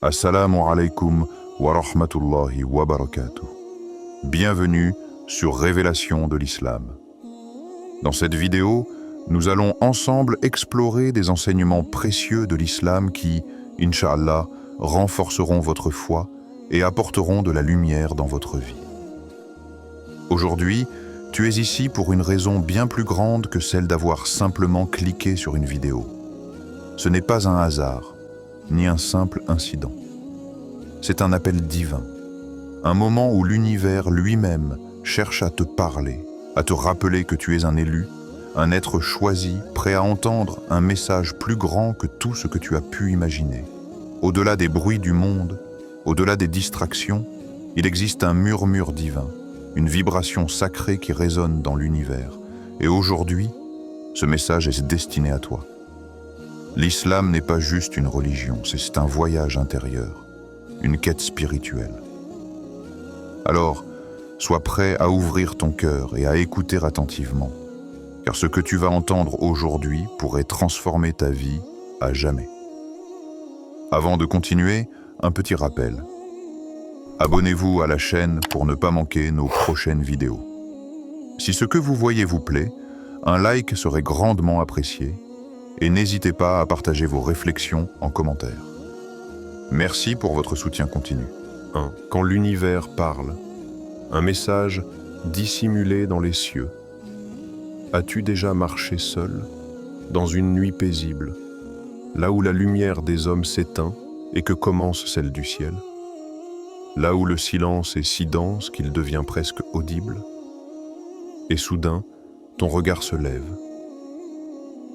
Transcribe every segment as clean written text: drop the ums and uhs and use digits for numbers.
Assalamu alaikum wa rahmatullahi wa barakatuh. Bienvenue sur Révélation de l'Islam. Dans cette vidéo, nous allons ensemble explorer des enseignements précieux de l'Islam qui, Inch'Allah, renforceront votre foi et apporteront de la lumière dans votre vie. Aujourd'hui, tu es ici pour une raison bien plus grande que celle d'avoir simplement cliqué sur une vidéo. Ce n'est pas un hasard, ni un simple incident. C'est un appel divin, un moment où l'univers lui-même cherche à te parler, à te rappeler que tu es un élu, un être choisi, prêt à entendre un message plus grand que tout ce que tu as pu imaginer. Au-delà des bruits du monde, au-delà des distractions, il existe un murmure divin, une vibration sacrée qui résonne dans l'univers. Et aujourd'hui, ce message est destiné à toi. L'islam n'est pas juste une religion, c'est un voyage intérieur, une quête spirituelle. Alors, sois prêt à ouvrir ton cœur et à écouter attentivement, car ce que tu vas entendre aujourd'hui pourrait transformer ta vie à jamais. Avant de continuer, un petit rappel. Abonnez-vous à la chaîne pour ne pas manquer nos prochaines vidéos. Si ce que vous voyez vous plaît, un like serait grandement apprécié. Et n'hésitez pas à partager vos réflexions en commentaire. Merci pour votre soutien continu. 1. Quand l'univers parle, un message dissimulé dans les cieux. As-tu déjà marché seul, dans une nuit paisible, là où la lumière des hommes s'éteint et que commence celle du ciel? Là où le silence est si dense qu'il devient presque audible? Et soudain, ton regard se lève.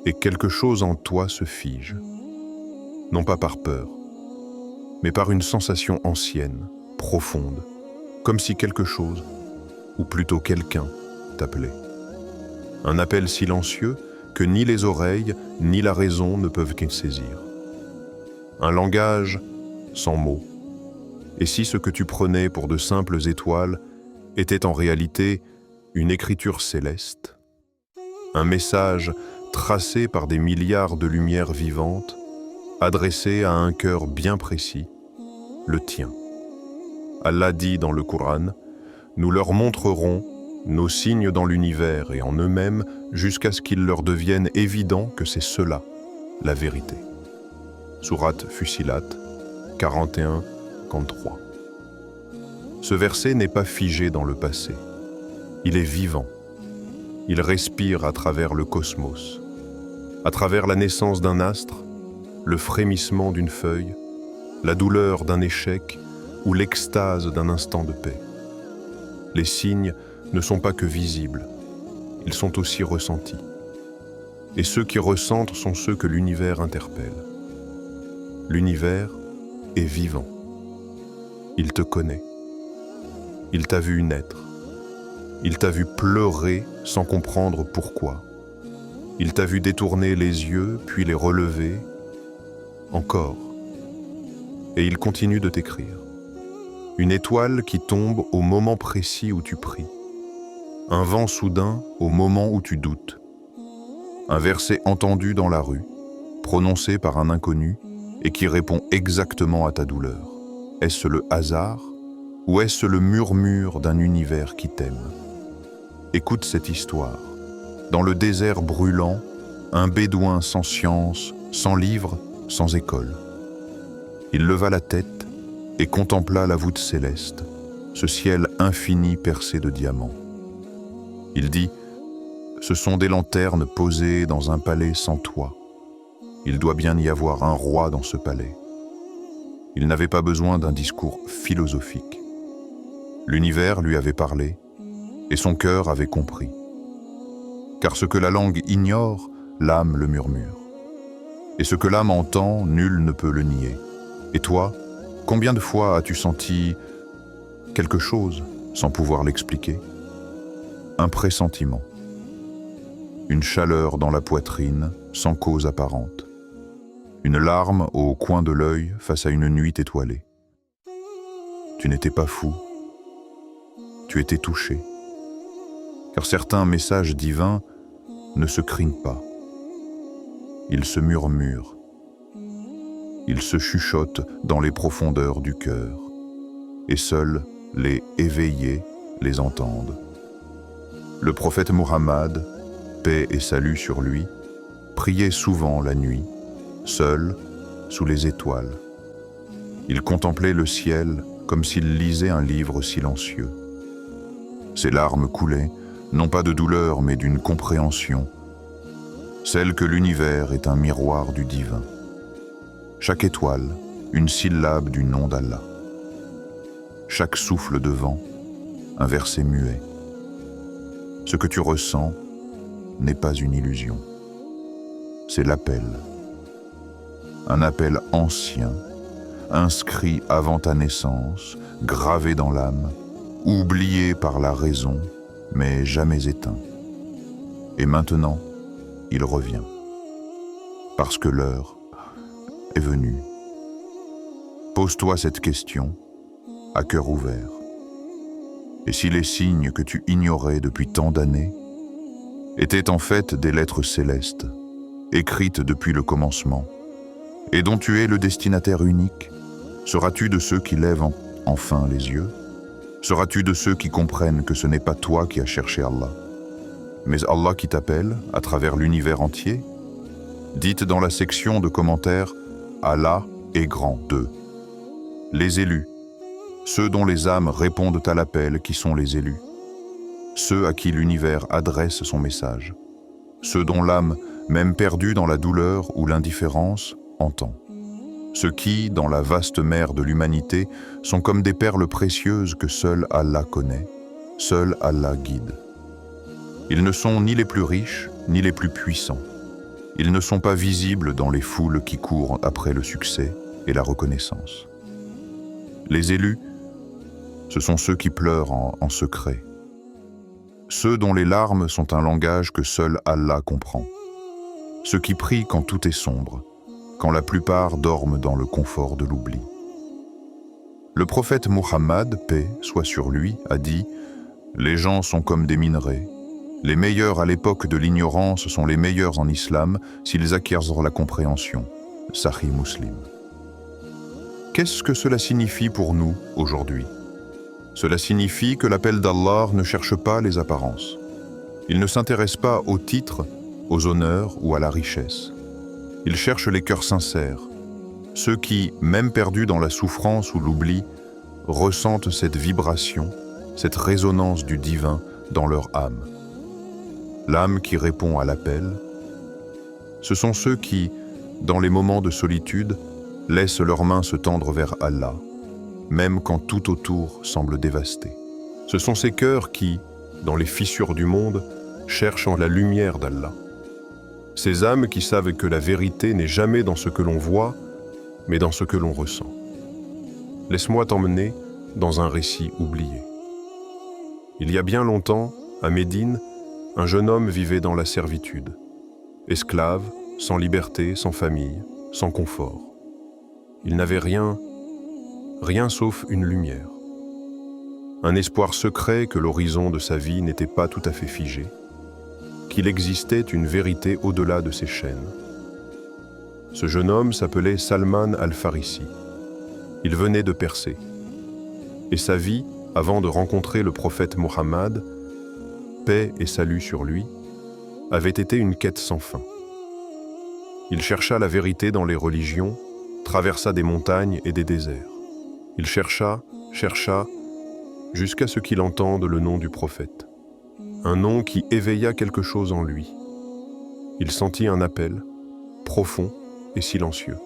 Et quelque chose en toi se fige, non pas par peur, mais par une sensation ancienne, profonde, comme si quelque chose, ou plutôt quelqu'un, t'appelait. Un appel silencieux que ni les oreilles ni la raison ne peuvent qu'y saisir. Un langage sans mots. Et si ce que tu prenais pour de simples étoiles était en réalité une écriture céleste, un message tracé par des milliards de lumières vivantes, adressé à un cœur bien précis, le tien. Allah dit dans le Coran, « Nous leur montrerons nos signes dans l'univers et en eux-mêmes jusqu'à ce qu'il leur devienne évident que c'est cela, la vérité. » Sourate Fussilat, 41-43. Ce verset n'est pas figé dans le passé. Il est vivant. Il respire à travers le cosmos. À travers la naissance d'un astre, le frémissement d'une feuille, la douleur d'un échec ou l'extase d'un instant de paix. Les signes ne sont pas que visibles, ils sont aussi ressentis. Et ceux qui ressentent sont ceux que l'univers interpelle. L'univers est vivant. Il te connaît. Il t'a vu naître. Il t'a vu pleurer sans comprendre pourquoi. Il t'a vu détourner les yeux, puis les relever, encore. Et il continue de t'écrire. Une étoile qui tombe au moment précis où tu pries. Un vent soudain au moment où tu doutes. Un verset entendu dans la rue, prononcé par un inconnu, et qui répond exactement à ta douleur. Est-ce le hasard, ou est-ce le murmure d'un univers qui t'aime? Écoute cette histoire. Dans le désert brûlant, un bédouin sans science, sans livre, sans école. Il leva la tête et contempla la voûte céleste, ce ciel infini percé de diamants. Il dit, « Ce sont des lanternes posées dans un palais sans toit. Il doit bien y avoir un roi dans ce palais. » Il n'avait pas besoin d'un discours philosophique. L'univers lui avait parlé et son cœur avait compris. Car ce que la langue ignore, l'âme le murmure. Et ce que l'âme entend, nul ne peut le nier. Et toi, combien de fois as-tu senti quelque chose sans pouvoir l'expliquer? Un pressentiment. Une chaleur dans la poitrine, sans cause apparente. Une larme au coin de l'œil face à une nuit étoilée. Tu n'étais pas fou. Tu étais touché. Car certains messages divins ne se crient pas. Ils se murmurent. Ils se chuchotent dans les profondeurs du cœur, et seuls les éveillés les entendent. Le prophète Muhammad, paix et salut sur lui, priait souvent la nuit, seul, sous les étoiles. Il contemplait le ciel comme s'il lisait un livre silencieux. Ses larmes coulaient, non pas de douleur mais d'une compréhension, celle que l'univers est un miroir du divin. Chaque étoile, une syllabe du nom d'Allah. Chaque souffle de vent, un verset muet. Ce que tu ressens n'est pas une illusion. C'est l'appel. Un appel ancien, inscrit avant ta naissance, gravé dans l'âme, oublié par la raison, mais jamais éteint. Et maintenant, il revient. Parce que l'heure est venue. Pose-toi cette question, à cœur ouvert. Et si les signes que tu ignorais depuis tant d'années étaient en fait des lettres célestes, écrites depuis le commencement, et dont tu es le destinataire unique, seras-tu de ceux qui lèvent enfin les yeux? Seras-tu de ceux qui comprennent que ce n'est pas toi qui as cherché Allah, mais Allah qui t'appelle à travers l'univers entier? Dites dans la section de commentaires « Allah est grand 2 ». Les élus, ceux dont les âmes répondent à l'appel qui sont les élus, ceux à qui l'univers adresse son message, ceux dont l'âme, même perdue dans la douleur ou l'indifférence, entend. Ceux qui, dans la vaste mer de l'humanité, sont comme des perles précieuses que seul Allah connaît, seul Allah guide. Ils ne sont ni les plus riches, ni les plus puissants. Ils ne sont pas visibles dans les foules qui courent après le succès et la reconnaissance. Les élus, ce sont ceux qui pleurent en secret. Ceux dont les larmes sont un langage que seul Allah comprend. Ceux qui prient quand tout est sombre, quand la plupart dorment dans le confort de l'oubli. Le prophète Muhammad, paix soit sur lui, a dit « Les gens sont comme des minerais. Les meilleurs à l'époque de l'ignorance sont les meilleurs en islam s'ils acquièrent la compréhension. » Sahih Muslim. Qu'est-ce que cela signifie pour nous aujourd'hui? Cela signifie que l'appel d'Allah ne cherche pas les apparences. Il ne s'intéresse pas aux titres, aux honneurs ou à la richesse. Il cherche les cœurs sincères, ceux qui, même perdus dans la souffrance ou l'oubli, ressentent cette vibration, cette résonance du divin dans leur âme. L'âme qui répond à l'appel, ce sont ceux qui, dans les moments de solitude, laissent leurs mains se tendre vers Allah, même quand tout autour semble dévasté. Ce sont ces cœurs qui, dans les fissures du monde, cherchent en la lumière d'Allah. Ces âmes qui savent que la vérité n'est jamais dans ce que l'on voit, mais dans ce que l'on ressent. Laisse-moi t'emmener dans un récit oublié. Il y a bien longtemps, à Médine, un jeune homme vivait dans la servitude, esclave, sans liberté, sans famille, sans confort. Il n'avait rien sauf une lumière. Un espoir secret que l'horizon de sa vie n'était pas tout à fait figé, qu'il existait une vérité au-delà de ses chaînes. Ce jeune homme s'appelait Salman al-Farisi. Il venait de Perser. Et sa vie, avant de rencontrer le prophète Muhammad, paix et salut sur lui, avait été une quête sans fin. Il chercha la vérité dans les religions, traversa des montagnes et des déserts. Il chercha, jusqu'à ce qu'il entende le nom du prophète. Un nom qui éveilla quelque chose en lui. Il sentit un appel, profond et silencieux.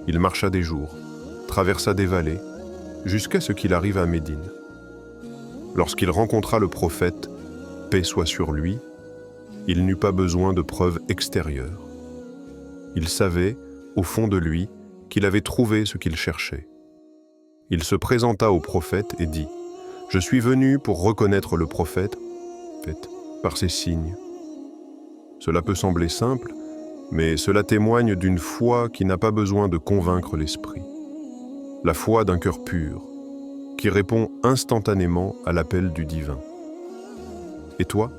Il marcha des jours, traversa des vallées, jusqu'à ce qu'il arrive à Médine. Lorsqu'il rencontra le prophète, paix soit sur lui, il n'eut pas besoin de preuves extérieures. Il savait, au fond de lui, qu'il avait trouvé ce qu'il cherchait. Il se présenta au prophète et dit « Je suis venu pour reconnaître le prophète par ses signes. » Cela peut sembler simple, mais cela témoigne d'une foi qui n'a pas besoin de convaincre l'esprit. La foi d'un cœur pur, qui répond instantanément à l'appel du divin. Et toi,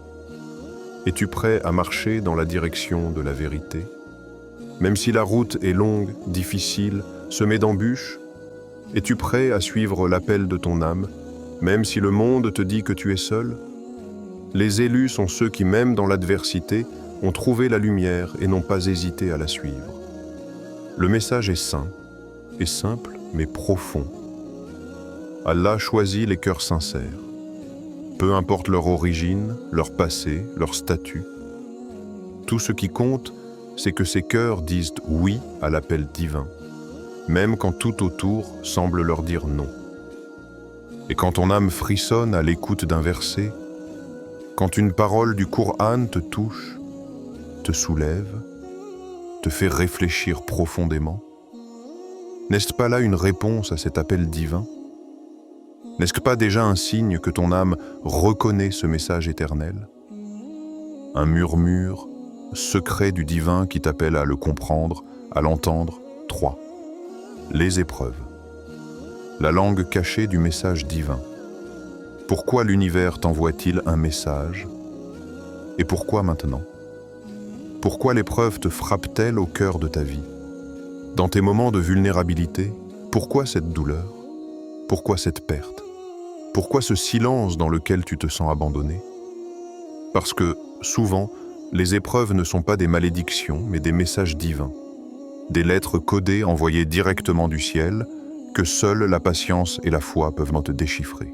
es-tu prêt à marcher dans la direction de la vérité? Même si la route est longue, difficile, semée d'embûches, es-tu prêt à suivre l'appel de ton âme, même si le monde te dit que tu es seul? Les élus sont ceux qui, même dans l'adversité, ont trouvé la lumière et n'ont pas hésité à la suivre. Le message est sain, est simple mais profond. Allah choisit les cœurs sincères. Peu importe leur origine, leur passé, leur statut. Tout ce qui compte, c'est que ces cœurs disent oui à l'appel divin, même quand tout autour semble leur dire non. Et quand ton âme frissonne à l'écoute d'un verset, quand une parole du Coran te touche, te soulève, te fait réfléchir profondément, n'est-ce pas là une réponse à cet appel divin? N'est-ce pas déjà un signe que ton âme reconnaît ce message éternel? Un murmure secret du divin qui t'appelle à le comprendre, à l'entendre. 3. Les épreuves. La langue cachée du message divin. Pourquoi l'univers t'envoie-t-il un message? Et pourquoi maintenant? Pourquoi l'épreuve te frappe-t-elle au cœur de ta vie? Dans tes moments de vulnérabilité, pourquoi cette douleur? Pourquoi cette perte? Pourquoi ce silence dans lequel tu te sens abandonné? Parce que, souvent, les épreuves ne sont pas des malédictions, mais des messages divins. Des lettres codées envoyées directement du ciel, que seule la patience et la foi peuvent te déchiffrer.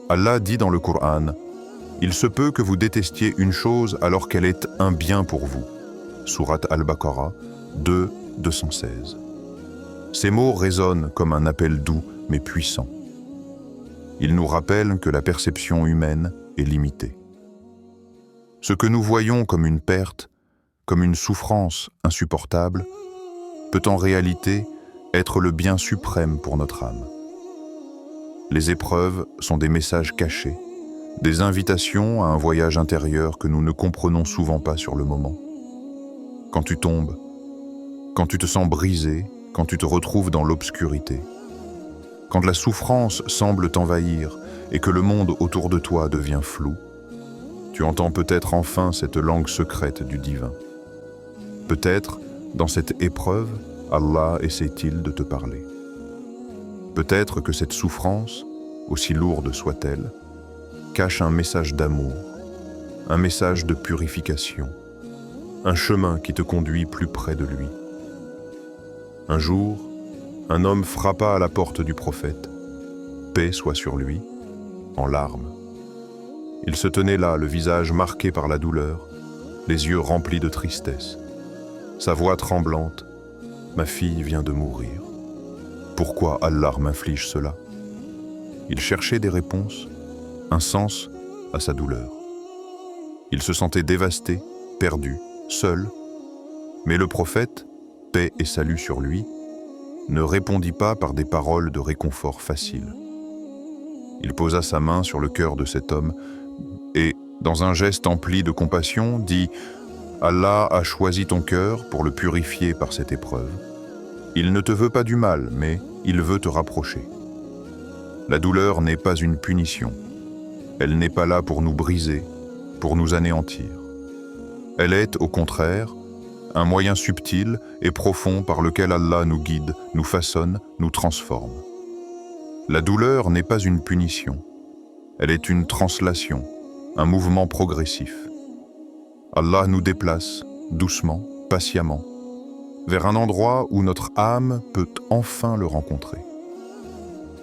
Allah dit dans le Coran, « Il se peut que vous détestiez une chose alors qu'elle est un bien pour vous. » Sourate Al-Baqarah 2, 216. Ces mots résonnent comme un appel doux mais puissant. Ils nous rappellent que la perception humaine est limitée. Ce que nous voyons comme une perte, comme une souffrance insupportable, peut en réalité être le bien suprême pour notre âme. Les épreuves sont des messages cachés, des invitations à un voyage intérieur que nous ne comprenons souvent pas sur le moment. Quand tu tombes, quand tu te sens brisé, quand tu te retrouves dans l'obscurité, quand la souffrance semble t'envahir et que le monde autour de toi devient flou, tu entends peut-être enfin cette langue secrète du divin. Peut-être, dans cette épreuve, Allah essaie-t-il de te parler. Peut-être que cette souffrance, aussi lourde soit-elle, cache un message d'amour, un message de purification, un chemin qui te conduit plus près de lui. Un jour, un homme frappa à la porte du prophète, paix soit sur lui, en larmes. Il se tenait là, le visage marqué par la douleur, les yeux remplis de tristesse. Sa voix tremblante, « Ma fille vient de mourir. Pourquoi Allah m'inflige cela ?» Il cherchait des réponses, un sens à sa douleur. Il se sentait dévasté, perdu, seul. Mais le prophète, paix et salut sur lui, ne répondit pas par des paroles de réconfort facile. Il posa sa main sur le cœur de cet homme et, dans un geste empli de compassion, dit « Allah a choisi ton cœur pour le purifier par cette épreuve. Il ne te veut pas du mal, mais il veut te rapprocher. La douleur n'est pas une punition. Elle n'est pas là pour nous briser, pour nous anéantir. Elle est, au contraire, un moyen subtil et profond par lequel Allah nous guide, nous façonne, nous transforme. La douleur n'est pas une punition. Elle est une translation, un mouvement progressif. Allah nous déplace, doucement, patiemment, vers un endroit où notre âme peut enfin le rencontrer.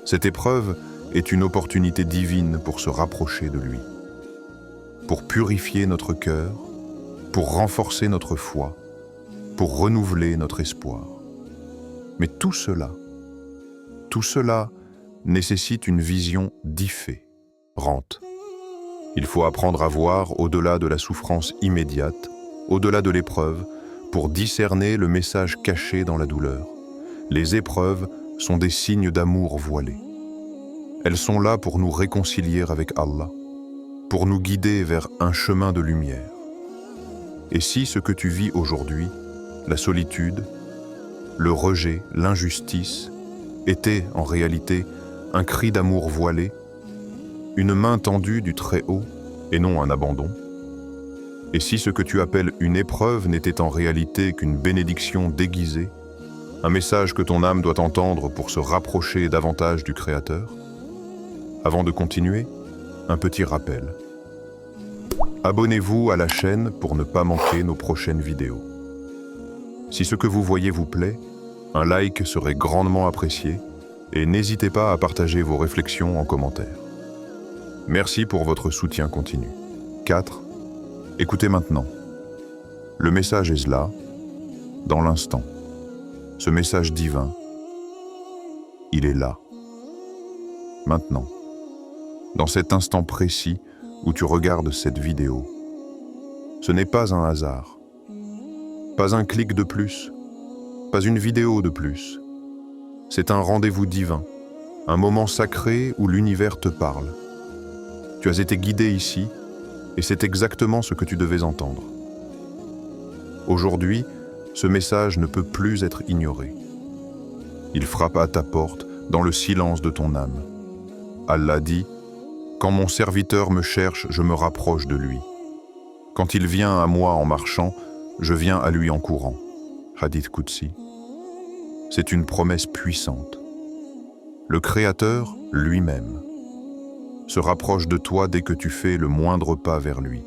Cette épreuve est une opportunité divine pour se rapprocher de lui, pour purifier notre cœur, pour renforcer notre foi, pour renouveler notre espoir. Mais tout cela nécessite une vision différente. Il faut apprendre à voir au-delà de la souffrance immédiate, au-delà de l'épreuve, pour discerner le message caché dans la douleur. Les épreuves sont des signes d'amour voilés. Elles sont là pour nous réconcilier avec Allah, pour nous guider vers un chemin de lumière. Et si ce que tu vis aujourd'hui, la solitude, le rejet, l'injustice, était en réalité un cri d'amour voilé, une main tendue du Très-Haut et non un abandon, Et si ce que tu appelles une épreuve n'était en réalité qu'une bénédiction déguisée, un message que ton âme doit entendre pour se rapprocher davantage du Créateur? Avant de continuer, un petit rappel. Abonnez-vous à la chaîne pour ne pas manquer nos prochaines vidéos. Si ce que vous voyez vous plaît, un like serait grandement apprécié et n'hésitez pas à partager vos réflexions en commentaire. Merci pour votre soutien continu. 4. Écoutez maintenant. Le message est là, dans l'instant. Ce message divin, il est là. Maintenant. Dans cet instant précis où tu regardes cette vidéo. Ce n'est pas un hasard. Pas un clic de plus. Pas une vidéo de plus. C'est un rendez-vous divin. Un moment sacré où l'univers te parle. Tu as été guidé ici et c'est exactement ce que tu devais entendre. Aujourd'hui, ce message ne peut plus être ignoré. Il frappe à ta porte dans le silence de ton âme. Allah dit: « Quand mon serviteur me cherche, je me rapproche de lui. Quand il vient à moi en marchant, je viens à lui en courant. » Hadith Qudsi. C'est une promesse puissante. Le Créateur lui-même se rapproche de toi dès que tu fais le moindre pas vers lui.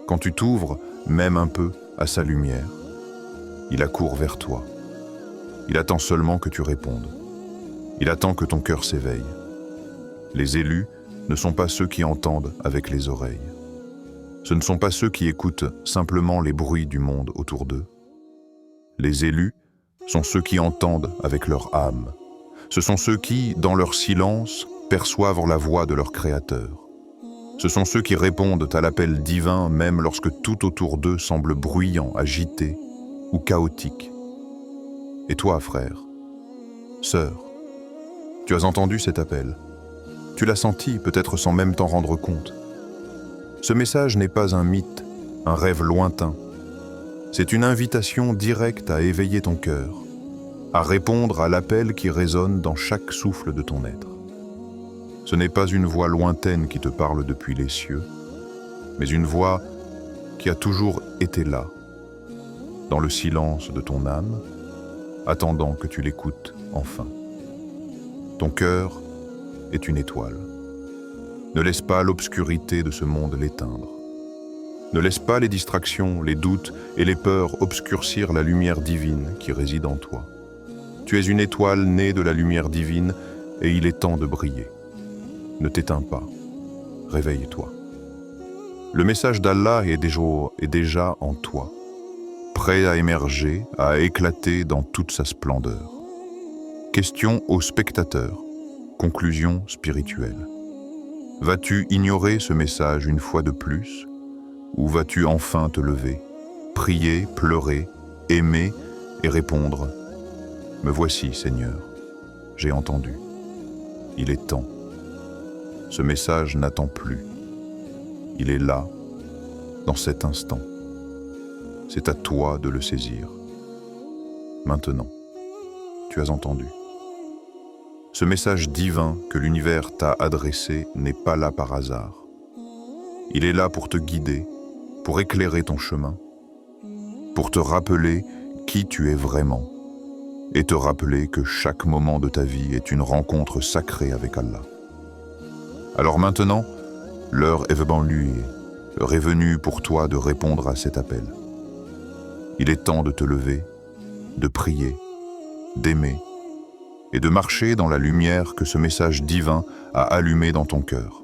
Quand tu t'ouvres, même un peu, à sa lumière, il accourt vers toi. Il attend seulement que tu répondes. Il attend que ton cœur s'éveille. Les élus ne sont pas ceux qui entendent avec les oreilles. Ce ne sont pas ceux qui écoutent simplement les bruits du monde autour d'eux. Les élus sont ceux qui entendent avec leur âme. Ce sont ceux qui, dans leur silence, perçoivent la voix de leur Créateur. Ce sont ceux qui répondent à l'appel divin même lorsque tout autour d'eux semble bruyant, agité ou chaotique. Et toi, frère, sœur, tu as entendu cet appel. Tu l'as senti, peut-être sans même t'en rendre compte. Ce message n'est pas un mythe, un rêve lointain. C'est une invitation directe à éveiller ton cœur, à répondre à l'appel qui résonne dans chaque souffle de ton être. Ce n'est pas une voix lointaine qui te parle depuis les cieux, mais une voix qui a toujours été là, dans le silence de ton âme, attendant que tu l'écoutes enfin. Ton cœur est une étoile. Ne laisse pas l'obscurité de ce monde l'éteindre. Ne laisse pas les distractions, les doutes et les peurs obscurcir la lumière divine qui réside en toi. Tu es une étoile née de la lumière divine et il est temps de briller. Ne t'éteins pas. Réveille-toi. Le message d'Allah est déjà en toi, prêt à émerger, à éclater dans toute sa splendeur. Question aux spectateurs. Conclusion spirituelle. Vas-tu ignorer ce message une fois de plus, ou vas-tu enfin te lever, prier, pleurer, aimer et répondre: « Me voici, Seigneur, j'ai entendu. Il est temps. Ce message n'attend plus. Il est là, dans cet instant. C'est à toi de le saisir. Maintenant, tu as entendu. Ce message divin que l'univers t'a adressé n'est pas là par hasard. Il est là pour te guider, pour éclairer ton chemin, pour te rappeler qui tu es vraiment et te rappeler que chaque moment de ta vie est une rencontre sacrée avec Allah. Alors maintenant, l'heure est venue pour toi de répondre à cet appel. Il est temps de te lever, de prier, d'aimer et de marcher dans la lumière que ce message divin a allumée dans ton cœur.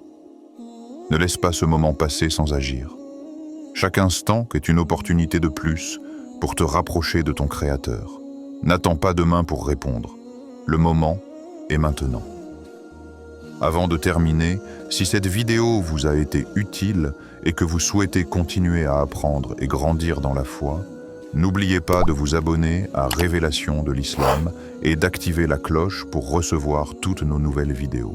Ne laisse pas ce moment passer sans agir. Chaque instant est une opportunité de plus pour te rapprocher de ton Créateur. N'attends pas demain pour répondre. Le moment est maintenant. Avant de terminer, si cette vidéo vous a été utile et que vous souhaitez continuer à apprendre et grandir dans la foi, n'oubliez pas de vous abonner à Révélation de l'Islam et d'activer la cloche pour recevoir toutes nos nouvelles vidéos.